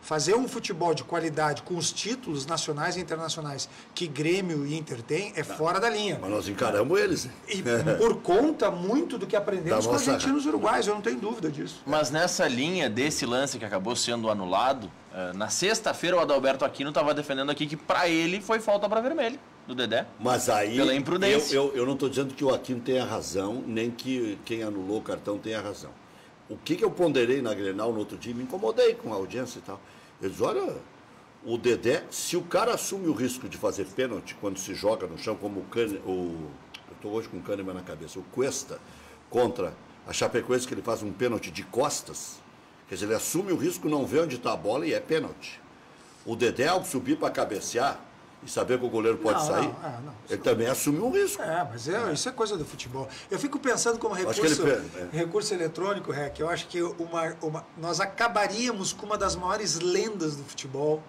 fazer um futebol de qualidade com os títulos nacionais e internacionais que Grêmio e Inter têm é fora da linha. Mas nós encaramos eles. E por conta muito do que aprendemos com argentinos e uruguaios, eu não tenho dúvida disso. Mas nessa linha desse lance que acabou sendo anulado, na sexta-feira o Adalberto Aquino estava defendendo aqui que para ele foi falta para vermelho do Dedé. Mas aí pela imprudência. Eu não estou dizendo que o Aquino tenha razão, nem que quem anulou o cartão tenha razão. O que eu ponderei na Grenal no outro dia, me incomodei com a audiência e tal. Eu disse, olha, o Dedé, se o cara assume o risco de fazer pênalti quando se joga no chão, como eu estou hoje com o Kahneman na cabeça, o Cuesta, contra a Chapecoense, que ele faz um pênalti de costas, quer dizer, ele assume o risco, não vê onde está a bola e é pênalti. O Dedé, ao subir para cabecear e saber que o goleiro pode sair, ele também assume um risco. Mas isso é coisa do futebol. Eu fico pensando como recurso eletrônico, Rec, eu acho que nós acabaríamos com uma das maiores lendas do futebol.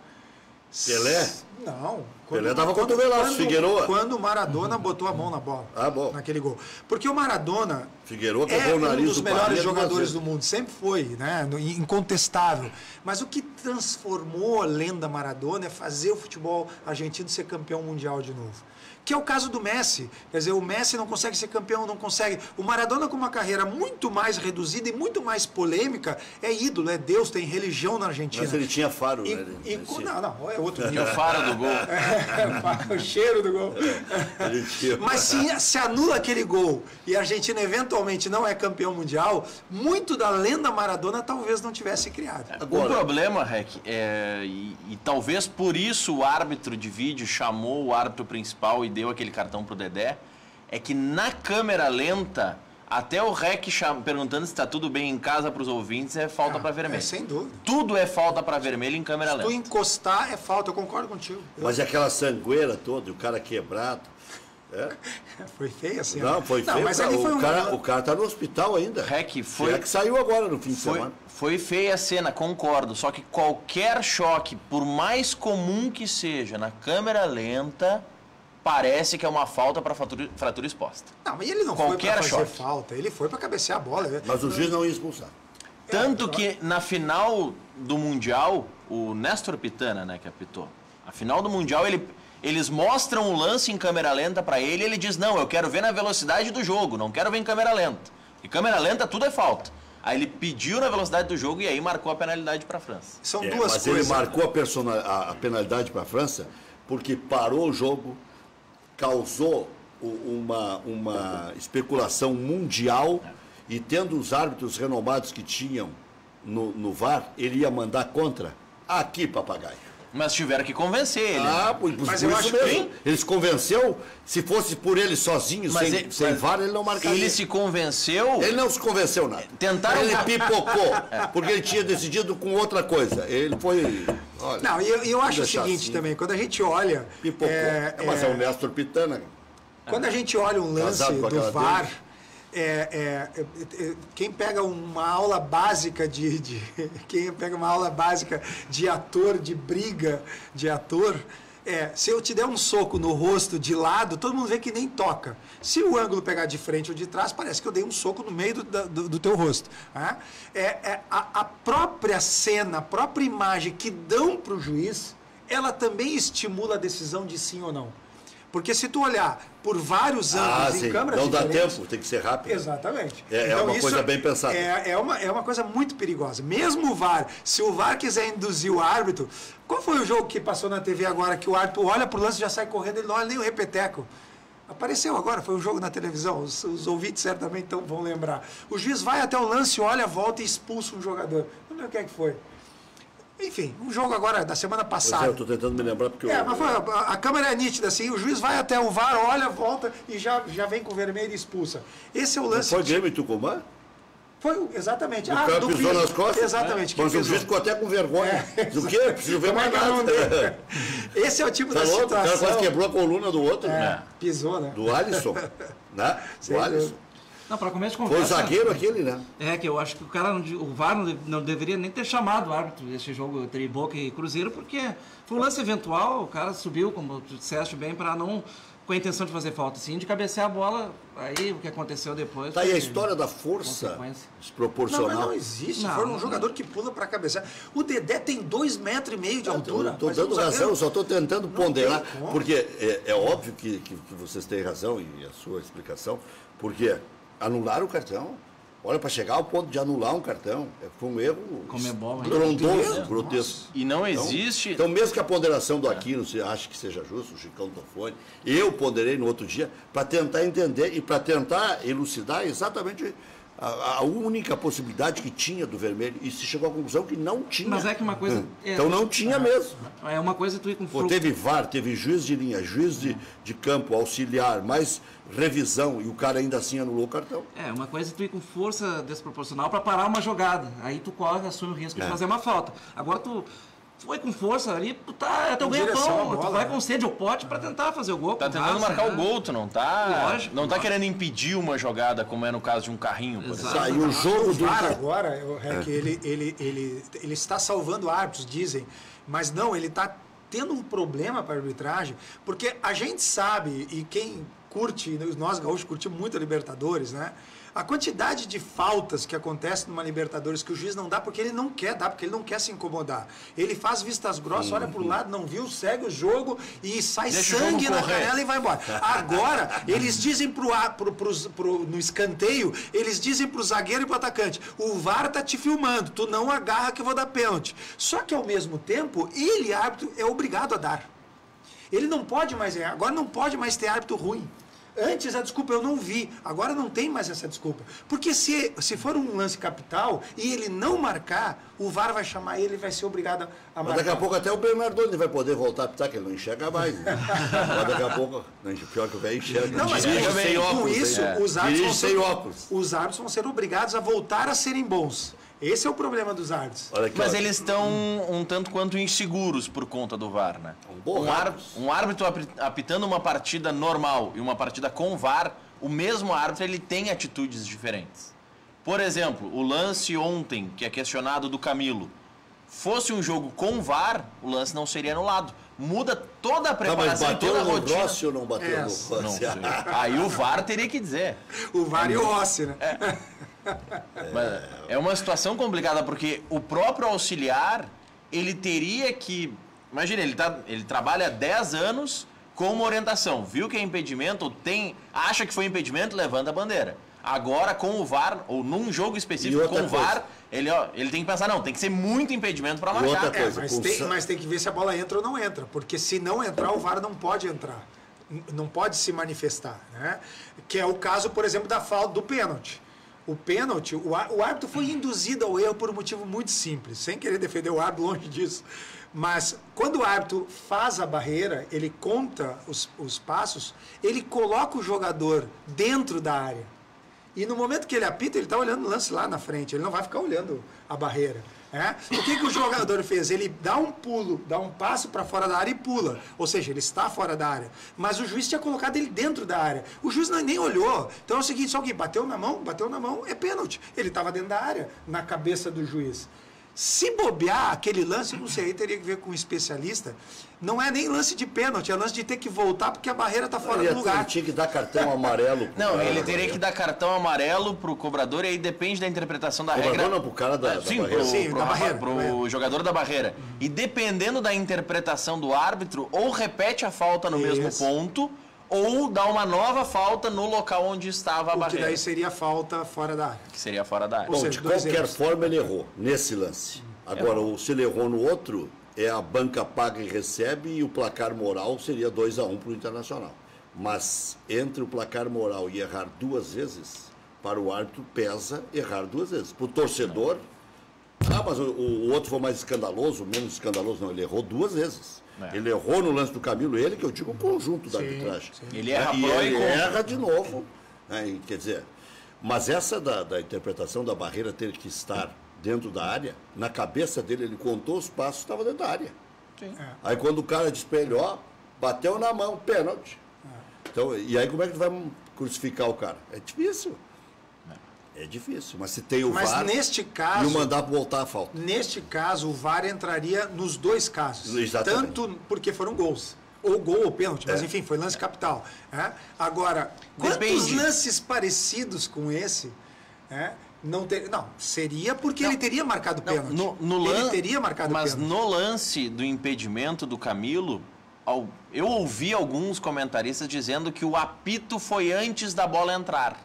Pelé? Não. Pelé dava cotovelaço, Figueroa. Quando o Maradona botou a mão na bola, naquele gol. Porque o Maradona Figueroa é um dos melhores jogadores do mundo, sempre foi, né? Incontestável. Mas o que transformou a lenda Maradona é fazer o futebol argentino ser campeão mundial de novo. Que é o caso do Messi. Quer dizer, o Messi não consegue ser campeão, não consegue. O Maradona, com uma carreira muito mais reduzida e muito mais polêmica, é ídolo, é Deus, tem religião na Argentina. Mas ele tinha faro, né? Não, é outro nível. E o faro do gol. O cheiro do gol. Mas se anula aquele gol e a Argentina eventualmente não é campeão mundial, muito da lenda Maradona talvez não tivesse criado. O problema, Rec, e talvez por isso o árbitro de vídeo chamou o árbitro principal e deu aquele cartão pro Dedé, é que na câmera lenta, até o Rec perguntando se está tudo bem em casa para os ouvintes, é falta para vermelho. Sem dúvida. Tudo é falta para vermelho em câmera lenta. Se tu encostar, é falta, eu concordo contigo. Mas aquela sangueira toda, o cara quebrado. Foi feio assim. Não, foi feio. Mas ali foi o cara tá no hospital ainda. Rec, que saiu agora no fim de semana. Foi feia a cena, concordo. Só que qualquer choque, por mais comum que seja, na câmera lenta, parece que é uma falta para fratura exposta. Não, mas ele não foi para fazer falta, ele foi para cabecear a bola. Mas o juiz não ia expulsar. Tanto que na final do Mundial, o Néstor Pitana, né, que apitou, a final do Mundial, eles mostram o lance em câmera lenta para ele e ele diz, não, eu quero ver na velocidade do jogo, não quero ver em câmera lenta. E câmera lenta tudo é falta. Aí ele pediu na velocidade do jogo e aí marcou a penalidade para a França. São duas mas coisas. Ele marcou a penalidade para a França porque parou o jogo, causou uma especulação mundial e tendo os árbitros renomados que tinham no VAR, ele ia mandar contra. Aqui, papagaio. Mas tiveram que convencer ele. Mas eu acho mesmo. Ele se convenceu, se fosse por ele sozinho, sem VAR, ele não marcaria. Ele se convenceu... Ele não se convenceu nada. Ele pipocou, porque ele tinha decidido com outra coisa. Ele foi... Olha, não, e eu acho o seguinte também, quando a gente olha... Pipocou. Mas é o Néstor Pitana. Quando a gente olha um lance do VAR... quem pega uma aula básica de ator, de briga de ator, se eu te der um soco no rosto de lado, todo mundo vê que nem toca. Se o ângulo pegar de frente ou de trás, parece que eu dei um soco no meio do teu rosto. A própria cena, a própria imagem que dão para o juiz, ela também estimula a decisão de sim ou não. Porque se tu olhar por vários ângulos em câmeras não dá tempo, tem que ser rápido. Exatamente. É então, uma coisa bem pensada. É uma coisa muito perigosa. Mesmo o VAR, se o VAR quiser induzir o árbitro... Qual foi o jogo que passou na TV agora, que o árbitro olha pro lance e já sai correndo, ele não olha nem o repeteco? Apareceu agora, foi um jogo na televisão, os ouvintes certamente vão lembrar. O juiz vai até o lance, olha, volta e expulsa um jogador. Não lembro o que é que foi. Enfim, um jogo agora da semana passada. Eu estou tentando me lembrar porque... mas a câmera é nítida, assim, o juiz vai até o VAR, olha, volta e já vem com vermelho e expulsa. Esse é o lance... Não foi Grêmio e Tucumã? Foi, exatamente. O cara pisou nas costas? Exatamente. Mas o juiz ficou até com vergonha. Do quê? Preciso ver mais nada. Esse é o tipo da situação... O cara quase quebrou a coluna do outro. Pisou, né? Do Alisson. Né? Do Alisson. Não, para começo de conversa... Foi o zagueiro aquele, né? Que eu acho que o VAR não deveria nem ter chamado o árbitro desse jogo entre Boca e Cruzeiro, porque foi um lance eventual, o cara subiu, como tu disseste bem, para não com a intenção de fazer falta, sim, de cabecear a bola, aí o que aconteceu depois... Tá aí a foi história da força consequência. desproporcional. Não, mas não existe. Não, Foi um não. jogador que pula para cabecear. O Dedé tem 2,5 metros de altura. Estou mas dando um zagueiro- razão, eu só estou tentando ponderar, tem como. porque é óbvio que vocês têm razão e a sua explicação, porque anular o cartão, olha, para chegar ao ponto de anular um cartão, foi um erro Comebol, hein? estrondoso, grotesco. E não existe... Então, mesmo que a ponderação do Aquino você acha que seja justo, o Chicão Tofone, eu ponderei no outro dia para tentar entender e para tentar elucidar exatamente a única possibilidade que tinha do vermelho. E se chegou à conclusão que não tinha. Mas é que uma coisa... Então não tinha mesmo. É uma coisa tu ir com Pô, fruto. teve VAR, teve juiz de linha, juiz de campo, auxiliar, mais revisão, e o cara ainda assim anulou o cartão. É, uma coisa é tu ir com força desproporcional para parar uma jogada. Aí tu corre, assume o risco de fazer uma falta. Agora tu foi com força ali, tu tá até o Em direção à ganha-pão. Tu bola, vai né? com sede ao pote para tentar fazer o gol. Tá com tentando raça, marcar né? o gol, tu não tá... Lógico, não tá lógico. querendo impedir uma jogada, como é no caso de um carrinho, por Exato. exemplo. Aí o jogo O do... VAR agora, ele está salvando árbitros, dizem, mas não, ele está tendo um problema para a arbitragem, porque a gente sabe, e quem curte, nós gaúchos curtimos muito a Libertadores, né? A quantidade de faltas que acontece numa Libertadores que o juiz não dá porque ele não quer dar, porque ele não quer se incomodar. Ele faz vistas grossas, olha pro lado, não viu, segue o jogo e sai Deixa o sangue jogo na correr. canela e vai embora. Agora, eles dizem no escanteio, eles dizem pro zagueiro e pro atacante, o VAR tá te filmando, tu não agarra que eu vou dar pênalti. Só que ao mesmo tempo, ele, árbitro, é obrigado a dar. Ele não pode mais errar, agora não pode mais ter árbitro ruim. Antes a desculpa eu não vi, agora não tem mais essa desculpa. Porque se for um lance capital e ele não marcar, o VAR vai chamar ele e vai ser obrigado a Mas marcar. daqui a pouco até o Bernardoni vai poder voltar a apitar, que ele não enxerga mais. Né? Mas daqui a pouco, pior que o velho enxerga. Não, mas Dirige sem com óculos, isso, hein? os árbitros Dirige sem óculos. os árbitros vão ser obrigados a voltar a serem bons. Esse é o problema dos árbitros. Olha aqui, Mas ó. eles estão um tanto quanto inseguros por conta do VAR, né? Borrados. Um árbitro apitando uma partida normal e uma partida com VAR, o mesmo árbitro ele tem atitudes diferentes. Por exemplo, o lance ontem, que é questionado do Camilo, fosse um jogo com VAR, o lance não seria anulado. Muda toda a Tá, mas preparação e bateu toda a no rotina. Rossi ou não bateu no Não Rossi? sei. Aí o VAR teria que dizer. O VAR e o Rossi, né? Mas é uma situação complicada, porque o próprio auxiliar, ele teria que... Imagina, ele trabalha 10 anos com uma orientação. Viu que é impedimento, acha que foi impedimento, levanta a bandeira. Agora, com o VAR, ou num jogo específico E outra com o VAR, ele tem que pensar, não, tem que ser muito impedimento para E outra marcar. coisa, Mas tem que ver se a bola entra ou não entra. Porque se não entrar, o VAR não pode entrar. Não pode se manifestar. Né? Que é o caso, por exemplo, da falta do pênalti. O pênalti, o árbitro foi induzido ao erro por um motivo muito simples. Sem querer defender o árbitro, longe disso. Mas quando o árbitro faz a barreira, ele conta os passos, ele coloca o jogador dentro da área. E no momento que ele apita, ele está olhando o lance lá na frente, ele não vai ficar olhando a barreira. O que o jogador fez? Ele dá um pulo, dá um passo para fora da área e pula. Ou seja, ele está fora da área. Mas o juiz tinha colocado ele dentro da área. O juiz nem olhou. Então é o seguinte, se alguém bateu na mão, é pênalti. Ele estava dentro da área, na cabeça do juiz. Se bobear aquele lance, não sei, aí teria que ver com um especialista, não é nem lance de pênalti, é lance de ter que voltar porque a barreira está fora do lugar. Ele tinha que dar cartão amarelo. Pro Não, cara ele da teria barreira. que dar cartão amarelo pro cobrador e aí depende da interpretação da Cobrador regra. não, pro cara da Sim, barreira. Sim, da barreira. pro jogador da barreira. E dependendo da interpretação do árbitro, ou repete a falta no mesmo Isso. ponto, ou dá uma nova falta no local onde estava a O que barreira. daí seria falta fora da área. Que seria fora da área. Ou Bom, seja, de dois qualquer erros. forma ele errou nesse lance. Agora, se ele errou no outro, a banca paga e recebe e o placar moral seria 2-1 para o Internacional. Mas entre o placar moral e errar duas vezes, para o árbitro pesa errar duas vezes. Para o torcedor, mas o outro foi mais escandaloso, menos escandaloso, não, ele errou duas vezes. Ele errou no lance do Camilo, ele que eu digo o conjunto da arbitragem. Ele erra e pró e ele contra. erra de novo. Né, e, quer dizer, mas essa da interpretação da barreira ter que estar dentro da área, na cabeça dele, ele contou os passos, estava dentro da área. Sim. Aí quando o cara espelhou, bateu na mão, pênalti. Então, e aí como é que tu vai crucificar o cara? É difícil. É difícil, mas se tem o Mas VAR neste e o caso, mandar voltar a falta. o VAR entraria nos dois casos. Exatamente. Tanto porque foram gols. Ou gol ou pênalti, mas enfim, foi lance capital. Agora, quantos Depende. lances parecidos com esse não seria porque ele teria marcado pênalti. Ele teria marcado mas pênalti. no lance do impedimento do Camilo, eu ouvi alguns comentaristas dizendo que o apito foi antes da bola entrar.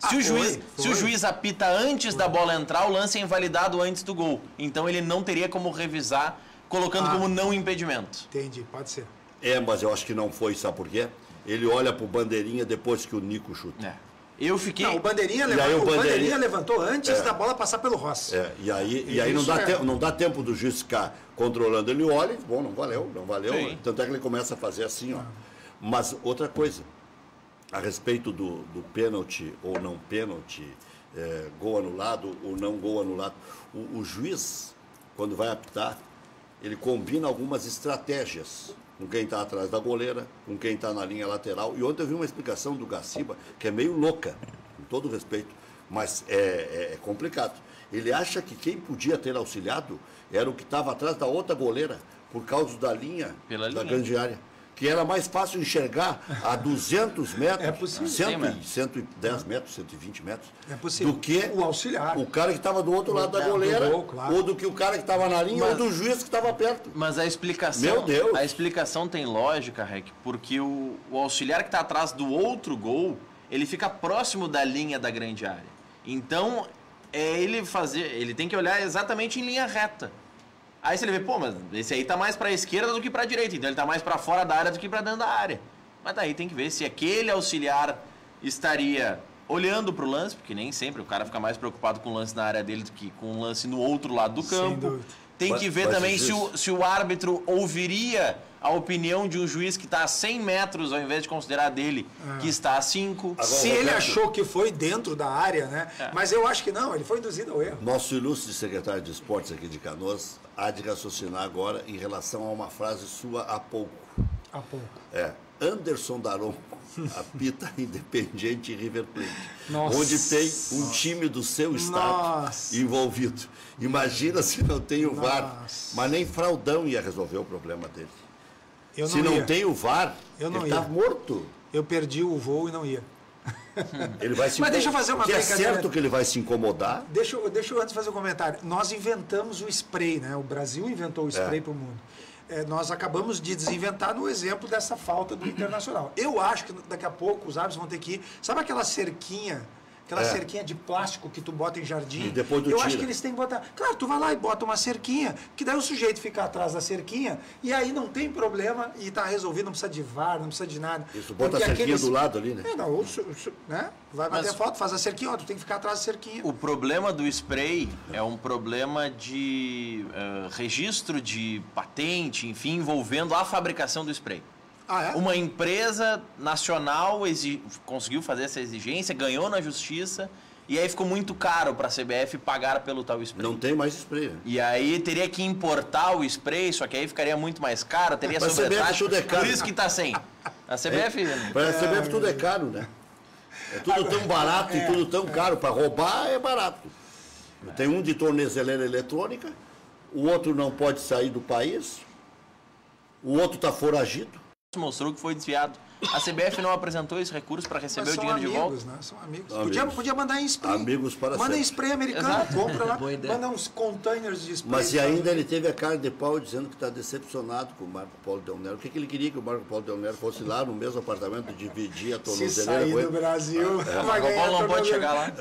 Se o juiz apita antes da bola entrar, o lance é invalidado antes do gol. Então ele não teria como revisar, colocando como não impedimento. Entendi, pode ser. Mas eu acho que não foi, sabe por quê? Ele olha pro Bandeirinha depois que o Nico chuta. Eu fiquei... Não, o Bandeirinha levantou antes da bola passar pelo Rossi. E aí não dá tempo do juiz ficar controlando. Ele olha e, bom, não valeu. Sim. Tanto é que ele começa a fazer assim, ó. Mas outra coisa, a respeito do pênalti ou não pênalti, gol anulado ou não gol anulado, o juiz, quando vai apitar, ele combina algumas estratégias com quem está atrás da goleira, com quem está na linha lateral. E ontem eu vi uma explicação do Gaciba, que é meio louca, com todo respeito, mas é complicado. Ele acha que quem podia ter auxiliado era o que estava atrás da outra goleira, por causa da linha da grande área. Que era mais fácil enxergar a 200 metros, 110 metros, 120 metros, do que o auxiliar. O cara que estava do outro lado da goleira, ou do que o cara que estava na linha, ou do juiz que estava perto. Mas a explicação, Meu Deus. A explicação tem lógica, Rec, porque o auxiliar que está atrás do outro gol, ele fica próximo da linha da grande área. Então, ele tem que olhar exatamente em linha reta. Aí você vê, mas esse aí tá mais para a esquerda do que para a direita, então ele tá mais para fora da área do que para dentro da área. Mas daí tem que ver se aquele auxiliar estaria olhando para o lance, porque nem sempre o cara fica mais preocupado com o lance na área dele do que com o lance no outro lado do campo. Tem que ver também se o árbitro ouviria a opinião de um juiz que está a 100 metros, ao invés de considerar dele que está a 5. Se ele achou que foi dentro da área, né? Mas eu acho que não, ele foi induzido ao erro. Nosso ilustre secretário de esportes aqui de Canoas há de raciocinar agora em relação a uma frase sua há pouco. Há pouco. Anderson Daronco apita Independiente e River Plate, Nossa. onde tem um time do seu estado envolvido. Imagina se não tem o VAR, mas nem Fraldão ia resolver o problema dele. Se não tem o VAR, ele está morto. Eu perdi o voo e não ia. Ele vai se Mas deixa eu fazer uma brincadeira. É certo que ele vai se incomodar. Deixa eu antes fazer um comentário. Nós inventamos o spray, né? O Brasil inventou o spray para o mundo. Nós acabamos de desinventar no exemplo dessa falta do Internacional. Eu acho que daqui a pouco os árbitros vão ter que ir... Sabe aquela cerquinha? Aquela cerquinha de plástico que tu bota em jardim. E depois eu acho que eles têm que botar... Claro, tu vai lá e bota uma cerquinha, que daí o sujeito fica atrás da cerquinha, e aí não tem problema, e tá resolvido, não precisa de VAR, não precisa de nada. Isso, bota a cerquinha do lado ali, né? Né? Vai bater foto, faz a cerquinha, tu tem que ficar atrás da cerquinha. O problema do spray é um problema de registro de patente, enfim, envolvendo a fabricação do spray. Uma empresa nacional conseguiu fazer essa exigência, ganhou na justiça, e aí ficou muito caro para a CBF pagar pelo tal spray. Não tem mais spray. E aí teria que importar o spray, só que aí ficaria muito mais caro, teria sobretaxa, por isso que está sem. A CBF... Para a CBF tudo é caro, né? É tudo tão barato e tudo tão caro. Para roubar é barato. Tem um de tornezeleira eletrônica, o outro não pode sair do país, o outro está foragido. Mostrou que foi desviado. A CBF não apresentou esse recurso para receber o dinheiro de volta? Né? São amigos. Podia mandar em spray. Amigos para Manda em sempre. spray americano, compra lá, manda uns containers de spray. Mas e ainda ele teve a cara de pau dizendo que está decepcionado com o Marco Polo Del Nero. O que ele queria que o Marco Polo Del Nero fosse lá no mesmo apartamento, dividir a tornozeleira? Se sair do Brasil, vai ganhar. O Paulo não pode chegar lá.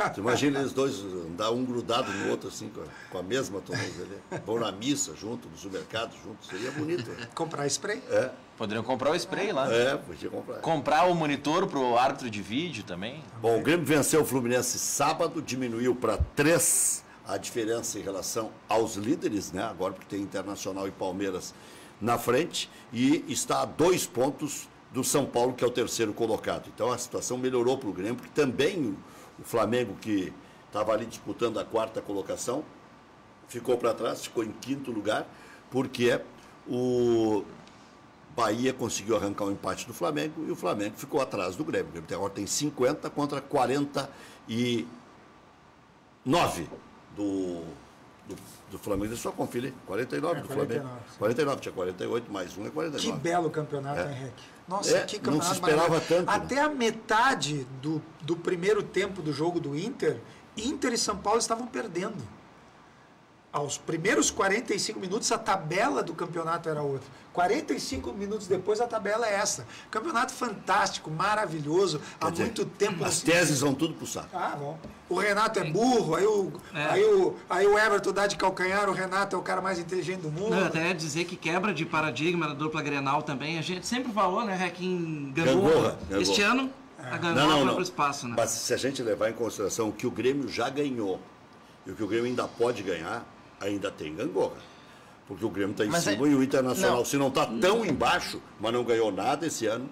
Tu imagina eles dois andar um grudado no outro assim, com a mesma tornozeleira. Vão na missa junto, no supermercado junto, seria bonito. Comprar spray? Poderiam comprar o spray lá. Podia comprar. Comprar o monitor para o árbitro de vídeo também. Bom, o Grêmio venceu o Fluminense sábado, diminuiu para 3 a diferença em relação aos líderes, né? Agora porque tem Internacional e Palmeiras na frente, e está a 2 pontos do São Paulo, que é o terceiro colocado. Então a situação melhorou para o Grêmio, porque também o Flamengo, que estava ali disputando a 4ª colocação, ficou para trás, ficou em 5º lugar, porque o Bahia conseguiu arrancar um empate do Flamengo e o Flamengo ficou atrás do Grêmio. O Grêmio agora tem 50 contra 49 do do Flamengo, só conferir, 49 do Flamengo. 49, tinha 48, mais um é 49. Que belo campeonato, Henrique. Nossa, que campeonato não se esperava tanto. Até a metade do primeiro tempo do jogo do Inter e São Paulo estavam perdendo. Aos primeiros 45 minutos, a tabela do campeonato era outra. 45 minutos depois, a tabela é essa. Campeonato fantástico, maravilhoso, há muito tempo. As teses vão tudo pro saco. Ah, bom. O Renato é burro, aí o Everton dá de calcanhar, o Renato é o cara mais inteligente do mundo. Não, até ia dizer que quebra de paradigma da dupla Grenal também. A gente sempre falou, né, que em Gangorra. Este ano, a Gangorra foi pro espaço, né? Mas se a gente levar em consideração o que o Grêmio já ganhou e o que o Grêmio ainda pode ganhar, ainda tem Gangorra. Porque o Grêmio está em cima e o Internacional, se não está tão embaixo, mas não ganhou nada esse ano,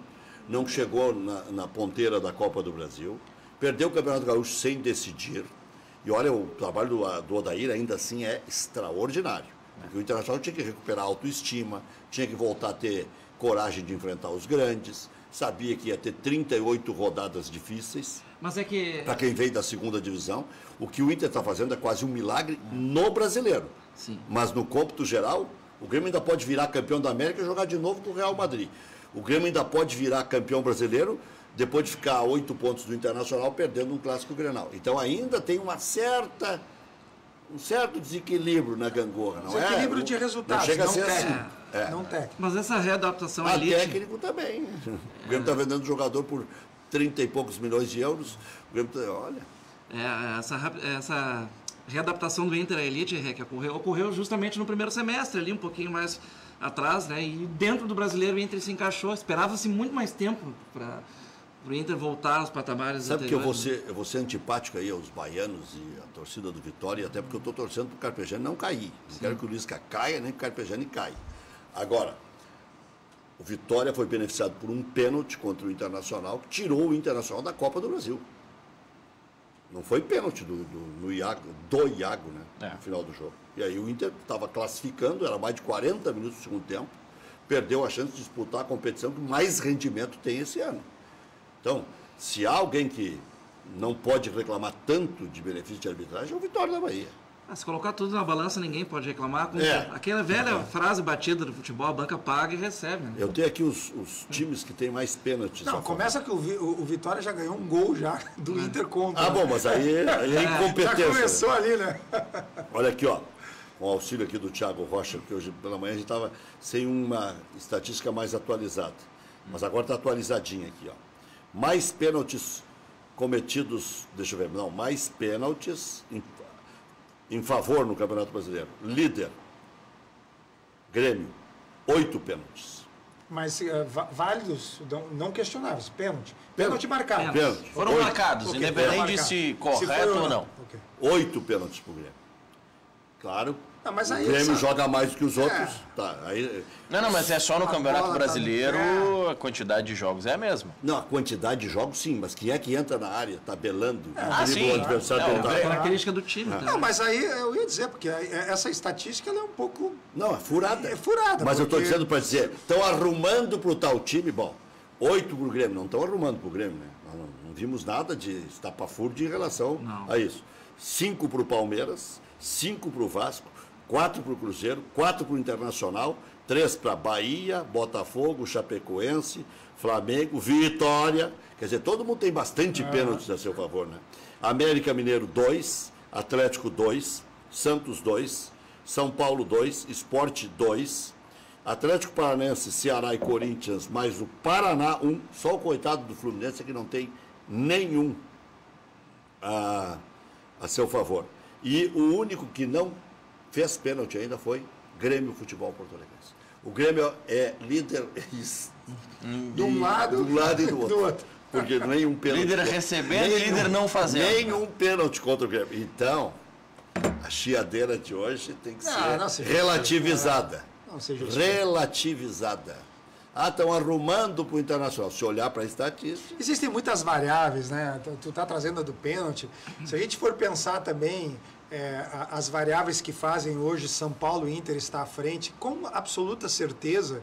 não chegou na ponteira da Copa do Brasil, perdeu o Campeonato Gaúcho sem decidir. E olha, o trabalho do Odair ainda assim é extraordinário. Porque o Internacional tinha que recuperar a autoestima, tinha que voltar a ter coragem de enfrentar os grandes, sabia que ia ter 38 rodadas difíceis. Mas é que... Para quem veio da segunda divisão, o que o Inter está fazendo é quase um milagre no brasileiro. Sim. Mas no cômputo geral, o Grêmio ainda pode virar campeão da América e jogar de novo com o Real Madrid. O Grêmio ainda pode virar campeão brasileiro depois de ficar a 8 pontos do Internacional perdendo um clássico Grenal. Então ainda tem um certo desequilíbrio na Gangorra. Não desequilíbrio de resultados, não chega não a ser técnico. assim. Não técnico. Mas essa readaptação A elite... técnico também. O Grêmio está vendendo jogador por 30 e poucos milhões de euros. O Grêmio está, olha... Essa readaptação do Inter à elite, que ocorreu justamente no primeiro semestre, ali um pouquinho mais atrás, né? E dentro do brasileiro o Inter se encaixou. Esperava-se muito mais tempo para o Inter voltar aos patamares Sabe que anteriores. eu vou ser antipático aí aos baianos e à torcida do Vitória, até porque eu estou torcendo para o Carpegiani não cair. Não quero que o Lisca caia, nem que o Carpegiani caia. Agora, o Vitória foi beneficiado por um pênalti contra o Internacional, que tirou o Internacional da Copa do Brasil. Não foi pênalti do Iago, né? No final do jogo. E aí o Inter estava classificando, era mais de 40 minutos do segundo tempo, perdeu a chance de disputar a competição que mais rendimento tem esse ano. Então, se há alguém que não pode reclamar tanto de benefício de arbitragem, é o Vitória da Bahia. Se colocar tudo na balança, ninguém pode reclamar. Aquela velha frase batida do futebol, a banca paga e recebe. Né? Eu tenho aqui os times que têm mais pênaltis. Não, começa que o Vitória já ganhou um gol já do Inter contra. Ah, bom, mas aí é incompetência. Já começou ali, né? Olha aqui, ó. Com o auxílio aqui do Thiago Rocha, porque hoje pela manhã a gente estava sem uma estatística mais atualizada. Mas agora está atualizadinha aqui, ó. Mais pênaltis cometidos, deixa eu ver, não, mais pênaltis em favor no Campeonato Brasileiro. Líder, Grêmio, 8 pênaltis. Mas válidos, não questionáveis, pênalti. Pênalti marcado. Pênalti. Foram marcados, independente de se correto ou não. 8 pênaltis para o Grêmio. Claro, não, mas aí o Grêmio joga mais do que os outros. Tá, aí... Não, mas é só no Campeonato Brasileiro, a quantidade de jogos é a mesma. Não, a quantidade de jogos sim, mas quem é que entra na área, tabelando, sim. o adversário É a tentar... característica do time. Tá? Não, mas aí eu ia dizer, porque essa estatística ela é um pouco... Não, é furada. É furada. Mas eu estou dizendo para dizer, estão arrumando para o tal time, bom, 8 para o Grêmio, não estão arrumando para o Grêmio, né? Não vimos nada de estapafúrdio em relação a isso. 5 para o Palmeiras, 5 para o Vasco, 4 para o Cruzeiro, 4 para o Internacional, 3 para Bahia, Botafogo, Chapecoense, Flamengo, Vitória. Quer dizer, todo mundo tem bastante pênaltis a seu favor, né? América Mineiro 2, Atlético 2, Santos 2, São Paulo 2, Sport 2, Atlético Paranaense, Ceará e Corinthians, mais o Paraná 1, só o coitado do Fluminense que não tem nenhum a seu favor. E o único que não fez pênalti ainda foi Grêmio Futebol Porto Alegre. O Grêmio é líder de um lado e do outro. Porque nenhum pênalti. Líder recebendo e líder não fazendo. Nenhum pênalti contra o Grêmio. Então, a chiadeira de hoje tem que ser relativizada. Relativizada. Estão arrumando para o Internacional. Se olhar para a estatística... Existem muitas variáveis, né? Tu está trazendo a do pênalti. Se a gente for pensar também as variáveis que fazem hoje São Paulo e Inter estar à frente, com absoluta certeza,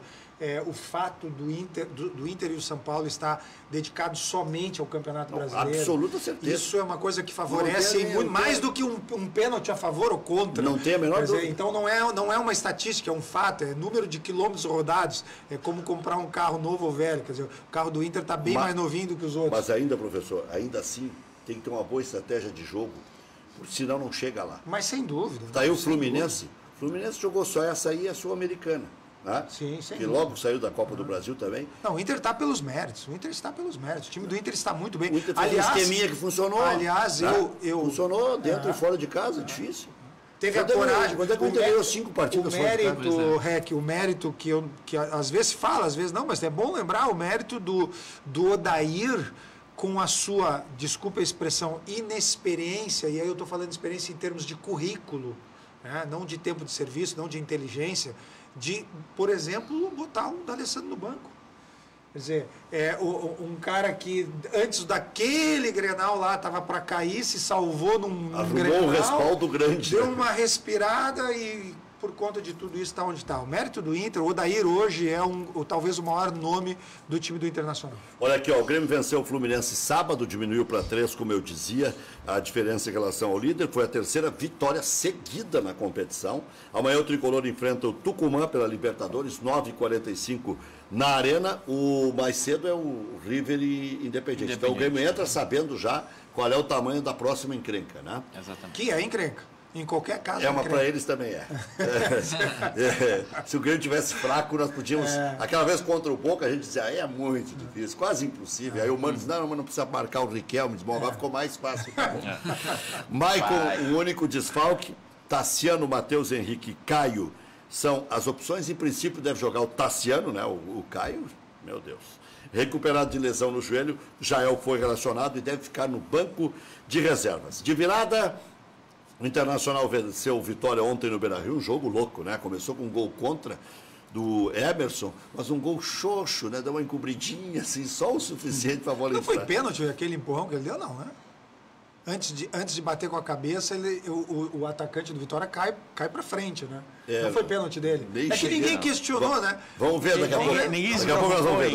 o fato do Inter e o São Paulo estar dedicados somente ao Campeonato Brasileiro. Absoluta certeza. Isso é uma coisa que favorece muito, mais do que um pênalti a favor ou contra. Não tem a menor dúvida. Então não é uma estatística, é um fato, é número de quilômetros rodados, é como comprar um carro novo ou velho. Quer dizer, o carro do Inter está bem mais novinho do que os outros. Mas ainda, professor, ainda assim, tem que ter uma boa estratégia de jogo, senão não chega lá. Mas sem dúvida. Está aí o Fluminense. O Fluminense jogou só essa aí e a Sul-Americana. Né? Sim, sem que dúvida. logo saiu da Copa do Brasil também. Não, o Inter está pelos méritos. O Inter está pelos méritos. O time do Inter está muito bem. O Inter fez um esqueminha que funcionou. Aliás, né? eu funcionou dentro e fora de casa, difícil. Teve a coragem. Quando é que o Inter ganhou 5 partidas fora de casa? O mérito, Rec, o mérito que às vezes fala, às vezes não, mas é bom lembrar o mérito do Odair com a sua, desculpa a expressão, inexperiência, e aí eu estou falando de experiência em termos de currículo, né? Não de tempo de serviço, não de inteligência, de, por exemplo, botar um D'Alessandro no banco. Quer dizer, um cara que antes daquele Grenal lá estava para cair, se salvou num Grenal, um respaldo grande. Deu uma respirada e por conta de tudo isso está onde está. O mérito do Inter, o Odair hoje é talvez o maior nome do time do Internacional. Olha aqui, ó, o Grêmio venceu o Fluminense sábado, diminuiu para 3, como eu dizia. A diferença em relação ao líder foi a terceira vitória seguida na competição. Amanhã o Tricolor enfrenta o Tucumã pela Libertadores, 9h45 na Arena. O mais cedo é o River e Independiente. Então o Grêmio entra sabendo já qual é o tamanho da próxima encrenca, né? Exatamente. Que é encrenca. Em qualquer caso. Mas para eles também é. Se o Grêmio tivesse fraco, nós podíamos. Aquela vez contra o Boca, a gente dizia, é muito difícil, quase impossível. Aí o Mano disse, não, mas não precisa marcar o Riquelme. Bom, agora ficou mais fácil. Maicon, o único desfalque. Tassiano, Matheus Henrique e Caio são as opções. Em princípio, deve jogar o Tassiano, né? O Caio, meu Deus. Recuperado de lesão no joelho, Jael foi relacionado e deve ficar no banco de reservas. De virada. O Internacional venceu o Vitória ontem no Beira-Rio, um jogo louco, né? Começou com um gol contra do Emerson, mas um gol xoxo, né? Deu uma encobridinha, assim, só o suficiente para a bola entrar. Não foi pênalti aquele empurrão que ele deu, não, né? Antes de bater com a cabeça, o atacante do Vitória cai para frente, né? Não foi pênalti dele. É que ninguém questionou, né? Vamos ver daqui a pouco. Daqui a pouco nós vamos ver,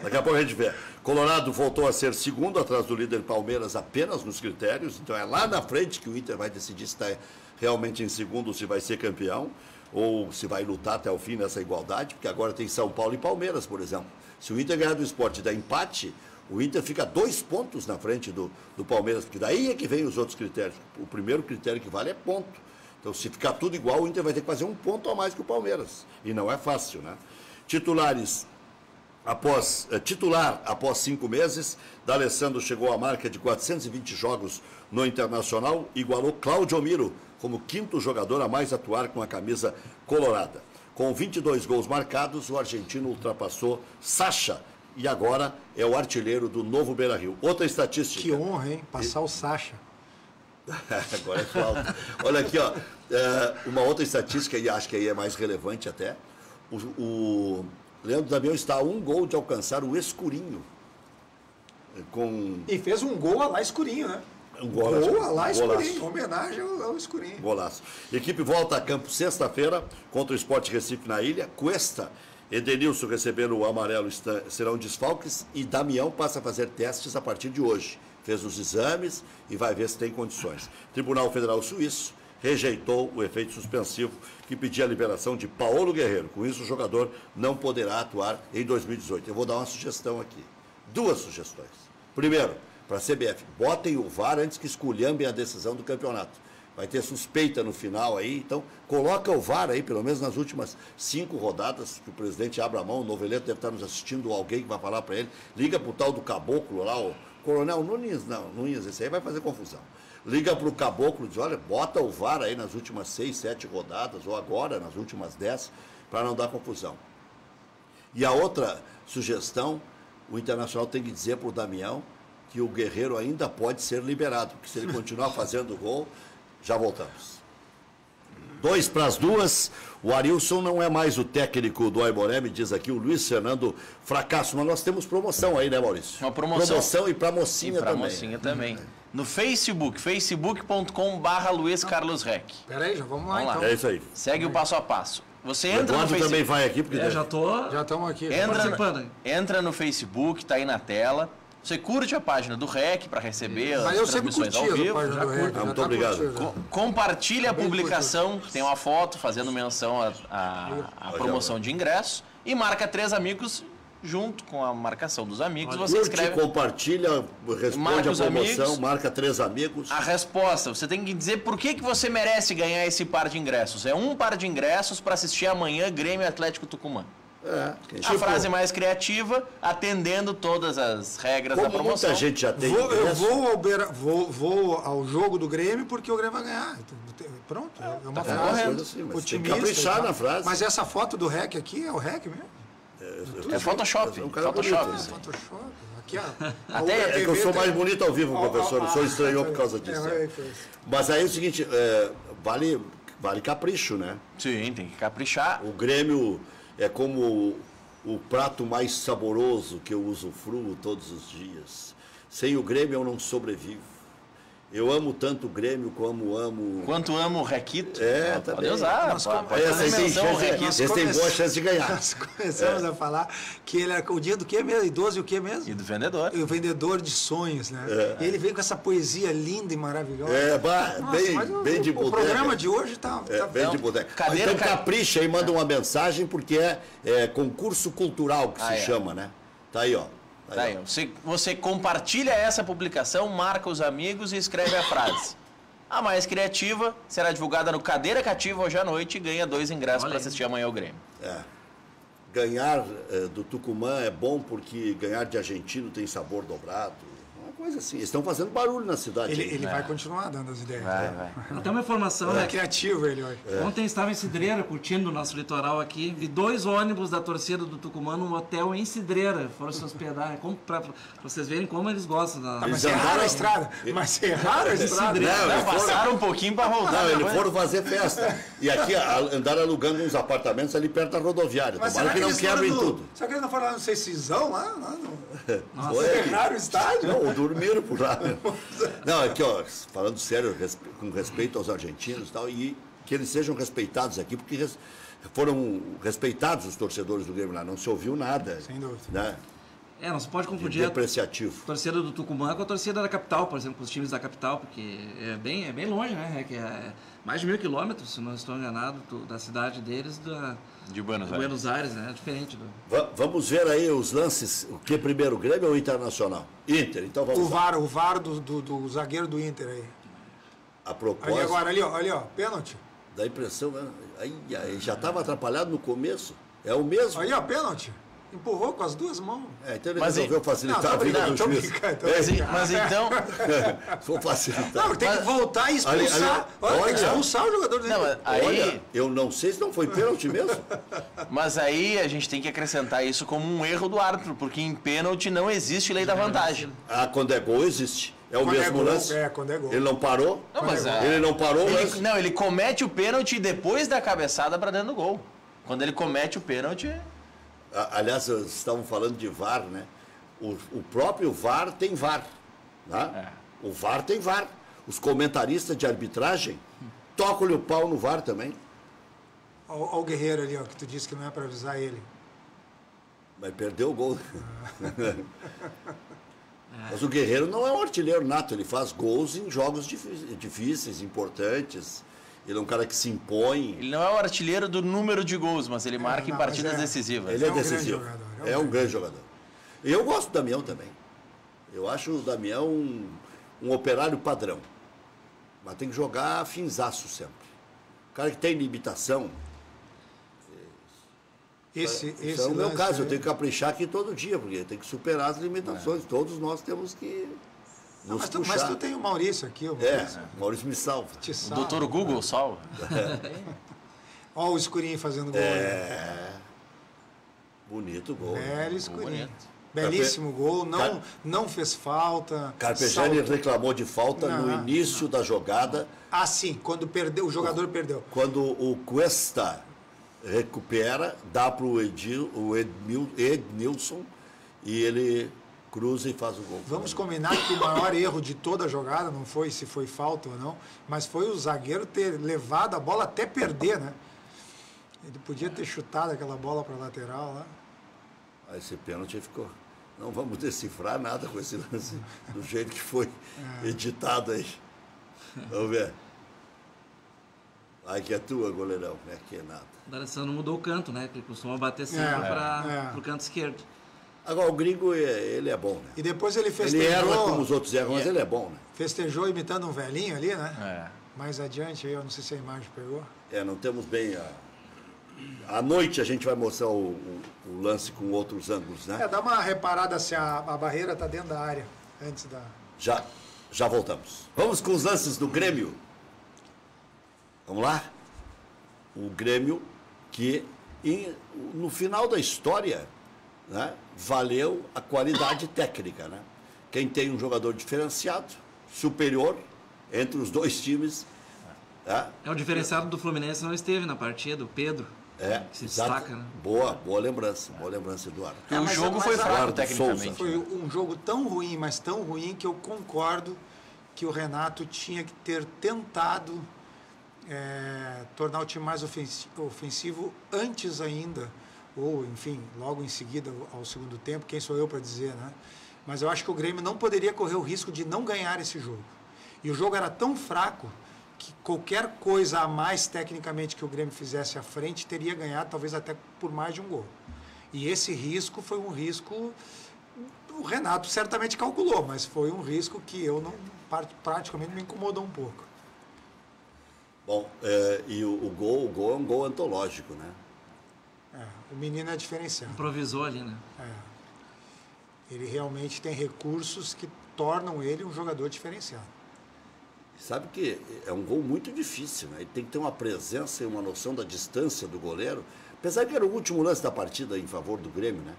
daqui a pouco a gente vê. Colorado voltou a ser segundo atrás do líder Palmeiras apenas nos critérios, então é lá na frente que o Inter vai decidir se está realmente em segundo, se vai ser campeão, ou se vai lutar até o fim nessa igualdade, porque agora tem São Paulo e Palmeiras, por exemplo. Se o Inter ganhar do Sport e dar empate, o Inter fica 2 pontos na frente do Palmeiras, porque daí é que vem os outros critérios. O primeiro critério que vale é ponto. Então, se ficar tudo igual, o Inter vai ter que fazer 1 ponto a mais que o Palmeiras. E não é fácil, né? Titular após 5 meses, D'Alessandro chegou à marca de 420 jogos no Internacional, igualou Cláudio Miro como 5º jogador a mais atuar com a camisa colorada. Com 22 gols marcados, o argentino ultrapassou Sacha, e agora é o artilheiro do novo Beira-Rio. Outra estatística. Que honra, hein? Passar o Sacha. Agora é falta. Olha aqui, ó. Uma outra estatística, e acho que aí é mais relevante até. O Leandro Damião está a 1 gol de alcançar o Escurinho. E fez um gol a lá Escurinho, né? Um golaço. Gol a lá Escurinho, homenagem ao Escurinho. Golaço. Equipe volta a campo sexta-feira contra o Sport Recife na Ilha. Cuesta, Edenilson recebendo o amarelo serão desfalques e Damião passa a fazer testes a partir de hoje. Fez os exames e vai ver se tem condições. Tribunal Federal Suíço rejeitou o efeito suspensivo que pedia a liberação de Paulo Guerreiro. Com isso, o jogador não poderá atuar em 2018. Eu vou dar uma sugestão aqui. 2 sugestões. Primeiro, para a CBF, botem o VAR antes que esculhambem a decisão do campeonato. Vai ter suspeita no final aí, então coloca o VAR aí, pelo menos nas últimas 5 rodadas, que o presidente abra a mão, o Noveleto deve estar nos assistindo, alguém que vai falar para ele, liga para o tal do Caboclo lá, o Coronel Nunes, não, Nunes, esse aí vai fazer confusão. Liga para o Caboclo e diz, olha, bota o VAR aí nas últimas 6, 7 rodadas, ou agora nas últimas 10, para não dar confusão. E a outra sugestão, o Internacional tem que dizer para o Damião que o Guerreiro ainda pode ser liberado, porque se ele continuar fazendo gol, já voltamos. 2-2. O Arilson não é mais o técnico do Aimoré, me diz aqui o Luiz Fernando Fracasso. Mas nós temos promoção aí, né, Maurício? Uma promoção. E para mocinha também. Mocinha também. No Facebook, facebook.com/Luiz Carlos Rec. Peraí, já vamos lá, Vamos lá. então. É isso aí. Segue o passo a passo. Você O entra no Eduardo Facebook. também vai aqui, porque Já tô Já estamos aqui. participando. Entra no Facebook, tá aí na tela. Você curte a página do REC para receber Mas as eu sempre transmissões curti ao a vivo. página do REC. Muito obrigado. Compartilha a Bem publicação, tem uma foto fazendo menção à promoção de ingresso e marca 3 amigos junto com a marcação dos amigos. Você curte, escreve compartilha, responde Marca a os promoção, amigos. marca 3 amigos. a resposta. Você tem que dizer por que você merece ganhar esse par de ingressos. É um par de ingressos para assistir amanhã Grêmio e Atlético Tucumã. A frase mais criativa, atendendo todas as regras da Como promoção. muita gente já tem Eu ingresso, vou ao jogo do Grêmio porque o Grêmio vai ganhar. Pronto, é uma frase concorrendo. Assim, mas tem que otimista. caprichar e tal. na frase. Mas essa foto do REC aqui é o REC mesmo? É Photoshop. É um cara Photoshop. bonito, isso aí. Photoshop. Aqui, ó. Até É que eu sou mais tem- bonito ao vivo, professor. O senhor estranhou por causa disso. É. Mas aí é o seguinte, vale capricho, né? Sim, tem que caprichar. O Grêmio é como o prato mais saboroso que eu usufruo todos os dias. Sem o Grêmio eu não sobrevivo. Eu amo tanto o Grêmio como amo... Quanto amo o Requito, É, pode também. usar. Nós Pode como- Esse fazer aí tem menção ao chance, Requito. esse tem boa chance de ganhar. Nós começamos a falar que ele era o dia do quê mesmo? Idoso e o quê mesmo? E do vendedor. E o vendedor de sonhos, né? E ele veio com essa poesia linda e maravilhosa. Nossa, bem de o bodega. programa de hoje tá Bem de boteco. Cadeira, Então capricha e manda uma mensagem, porque é concurso cultural que se chama, né? Tá aí, ó. Tá aí, você compartilha essa publicação, marca os amigos e escreve a frase. A mais criativa será divulgada no Cadeira Cativa hoje à noite e ganha 2 ingressos para assistir amanhã ao Grêmio. Ganhar do Tucumã é bom porque ganhar de argentino tem sabor dobrado. Uma coisa assim. Eles estão fazendo barulho na cidade. Ele vai continuar dando as ideias. Vai, vai. Até uma informação, né? É criativo ele hoje. Ontem estava em Cidreira, curtindo o nosso litoral aqui, vi 2 ônibus da torcida do Tucumã num hotel em Cidreira, foram se hospedar, pra vocês verem como eles gostam da... Mas Eles é raro andaram- a estrada. Mas é raro a estrada. Não, passaram um pouquinho para voltar. Não, eles depois. foram fazer festa. E aqui andaram alugando uns apartamentos ali perto da rodoviária. Mas Tomara que não eles quebrem foram tudo. Será que eles não foram lá no Cecizão, lá no... Foi aqui. Ferraram o estádio? Não, dormiram por lá. Não, aqui, ó, falando sério, com respeito aos argentinos e tal, e que eles sejam respeitados aqui, porque foram respeitados os torcedores do Grêmio lá, não se ouviu nada. Sem dúvida. Né, Não se pode de confundir a depreciativo. torcida do Tucumã com a torcida da capital, por exemplo, com os times da capital, porque é bem longe, né? Que é mais de 1.000 quilômetros, se não estou enganado, da cidade deles, De Buenos de Aires. Buenos Aires, né? Diferente do... Vamos ver aí os lances, o que primeiro, Grêmio ou Internacional? Inter, então vamos lá. O VAR do zagueiro do Inter aí. A Ali propósito, agora, ali ó, pênalti. dá impressão, né? Aí já estava atrapalhado no começo. É o mesmo. Ali ó, pênalti. Empurrou com as duas mãos. Então ele Mas resolveu e- facilitar Não, a tô vida brincando, do tô juiz. brincando, tô Mas então. Vou facilitar. Não, tem que voltar e expulsar. Olha, tem que olha. expulsar o jogador do Não, Inter. aí, Olha, eu não sei se não foi pênalti mesmo. mas aí a gente tem que acrescentar isso como um erro do árbitro, porque em pênalti não existe lei da vantagem. Quando é gol, existe. É o Quando é mesmo gol, lance. quando é gol. Ele não parou. Não, mas Ele não parou o lance. ele comete o pênalti depois da cabeçada para dentro do gol. Quando ele comete o pênalti. Aliás, vocês estavam falando de VAR, né? O próprio VAR tem VAR. Né? O VAR tem VAR. Os comentaristas de arbitragem tocam-lhe o pau no VAR também. Olha o Guerreiro ali, ó, que tu disse que não é pra avisar ele. Mas perdeu o gol. Mas o Guerreiro não é um artilheiro nato, ele faz gols em jogos difíceis, importantes. Ele é um cara que se impõe. Ele não é o artilheiro do número de gols, mas ele marca em não, partidas mas decisivas. Ele é um grande decisivo. jogador, É um grande jogador. E eu gosto do Damião também. Eu acho o Damião um operário padrão. Mas tem que jogar finzaço sempre. O cara que tem limitação. Esse Isso é o meu lance caso, eu aí- tenho que caprichar aqui todo dia, porque tem que superar as limitações. Todos nós temos que nos mas puxar. tu tem o Maurício aqui, o Maurício. Maurício me salva. Te O salva. doutor Google salva. Olha o escurinho fazendo gol. É. Bonito o gol. Velho escurinho. bonito. Belíssimo gol, não fez falta. Carpegiani reclamou de falta no início da jogada. Ah, sim, quando perdeu, o jogador perdeu. Quando o Cuesta recupera, dá para o Ednilson e ele cruza e faz o gol. Vamos combinar que o maior erro de toda a jogada não foi se foi falta ou não, mas foi o zagueiro ter levado a bola até perder, né? Ele podia ter chutado aquela bola para a lateral lá. Aí esse pênalti ficou. Não vamos decifrar nada com esse lance, do jeito que foi editado aí. Vamos ver. Aí que é tua, goleirão, não é que é nada. O D'Alessandro mudou o canto, né? Que ele costuma bater sempre para o canto esquerdo. Agora, o gringo, ele é bom, né? E depois ele festejou... Ele erra como os outros erram, mas ele é bom, né? Festejou imitando um velhinho ali, né? Mais adiante aí, eu não sei se a imagem pegou. Não temos bem à noite a gente vai mostrar o lance com outros ângulos, né? Dá uma reparada se a barreira está dentro da área, antes da... Já voltamos. Vamos com os lances do Grêmio. Vamos lá? O Grêmio que, no final da história, né, valeu a qualidade técnica, né? Quem tem um jogador diferenciado, superior, entre os dois times... O diferenciado do Fluminense não esteve na partida, o Pedro. Que se destaca, né? Boa lembrança, Eduardo. O jogo foi fraco tecnicamente. Foi um jogo tão ruim, mas tão ruim, que eu concordo que o Renato tinha que ter tentado tornar o time mais ofensivo antes ainda, ou, enfim, logo em seguida ao segundo tempo, quem sou eu para dizer, né? Mas eu acho que o Grêmio não poderia correr o risco de não ganhar esse jogo. E o jogo era tão fraco que qualquer coisa a mais tecnicamente que o Grêmio fizesse à frente teria ganhado, talvez até por mais de um gol. E esse risco foi um risco, o Renato certamente calculou, mas foi um risco que eu não, praticamente me incomodou um pouco. Bom, e o gol é um gol antológico, né? O menino é diferenciado. Improvisou ali, né? Ele realmente tem recursos que tornam ele um jogador diferenciado. Sabe que é um gol muito difícil, né? Ele tem que ter uma presença e uma noção da distância do goleiro. Apesar que era o último lance da partida em favor do Grêmio, né?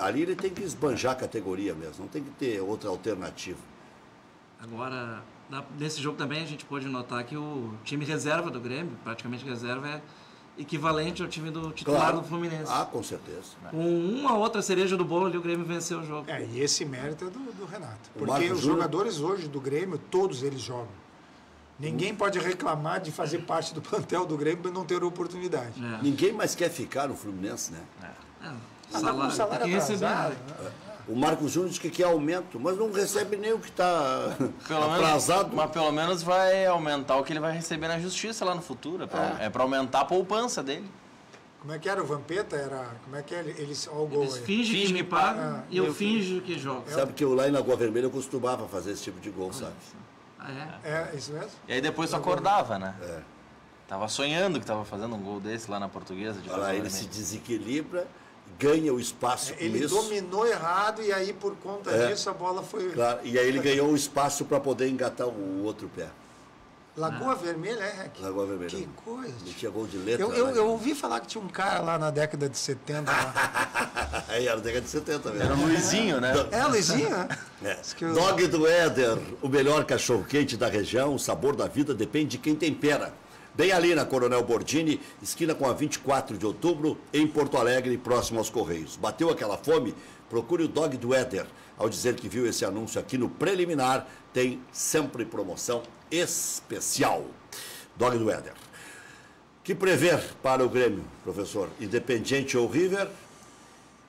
Ali ele tem que esbanjar a categoria mesmo, não tem que ter outra alternativa. Agora, nesse jogo também a gente pode notar que o time reserva do Grêmio, praticamente reserva, é equivalente ao time do titular do Fluminense. Com certeza. Com uma outra cereja do bolo ali, o Grêmio venceu o jogo. E esse mérito é do Renato. Porque os jogadores hoje do Grêmio, todos eles jogam. Ninguém pode reclamar de fazer parte do plantel do Grêmio e não ter oportunidade. Ninguém mais quer ficar no Fluminense, né? Salário atrasado, né? O Marcos Júnior diz que quer aumento, mas não recebe nem o que está atrasado. Mas pelo menos vai aumentar o que ele vai receber na justiça lá no futuro. É para aumentar a poupança dele. Como é que era o Vampeta? Como é que é? Eles fingem que me pagam e eu finjo que jogo. Sabe que eu lá na Água Vermelha eu costumava fazer esse tipo de gol, sabe? Isso mesmo? E aí depois tu acordava, né? Tava sonhando que tava fazendo um gol desse lá na Portuguesa. Olha lá, ele se desequilibra, ganha o espaço com ele isso. dominou errado e aí por conta disso a bola foi... Claro, e aí ele ganhou o espaço para poder engatar o outro pé. Lagoa Vermelha, Rec? Lagoa Vermelha. Que coisa. Ele tinha gol de letra. Eu ouvi falar que tinha um cara lá na década de 70. Era na década de 70 mesmo. Era o Luizinho, né? Luizinho, né? Dog do Éder, o melhor cachorro-quente da região. O sabor da vida depende de quem tempera. Bem ali na Coronel Bordini, esquina com a 24 de outubro, em Porto Alegre, próximo aos Correios. Bateu aquela fome? Procure o Dog do Éder. Ao dizer que viu esse anúncio aqui no preliminar, tem sempre promoção especial. Dog do Éder. Que prever para o Grêmio, professor? Independiente ou River?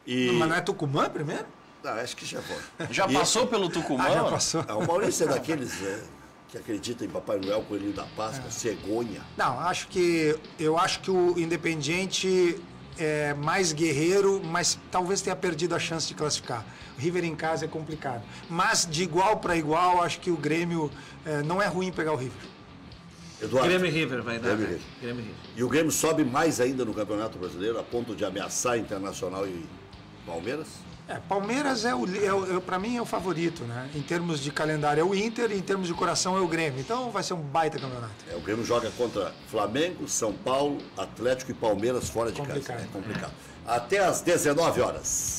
Mas não é Tucumã primeiro? Acho que já foi. Já passou pelo Tucumã? Já passou. O Maurício é daqueles que acredita em Papai Noel, Coelhinho da Páscoa, cegonha. Não, eu acho que o Independiente é mais guerreiro, mas talvez tenha perdido a chance de classificar. O River em casa é complicado. Mas de igual para igual, acho que o Grêmio não é ruim pegar o River. Eduardo, Grêmio e River vai dar. Grêmio e River. E o Grêmio sobe mais ainda no Campeonato Brasileiro, a ponto de ameaçar Internacional e Palmeiras? Palmeiras para mim é o favorito, né? Em termos de calendário é o Inter, em termos de coração é o Grêmio. Então vai ser um baita campeonato. O Grêmio joga contra Flamengo, São Paulo, Atlético e Palmeiras fora de casa. É complicado. Até às 19 horas.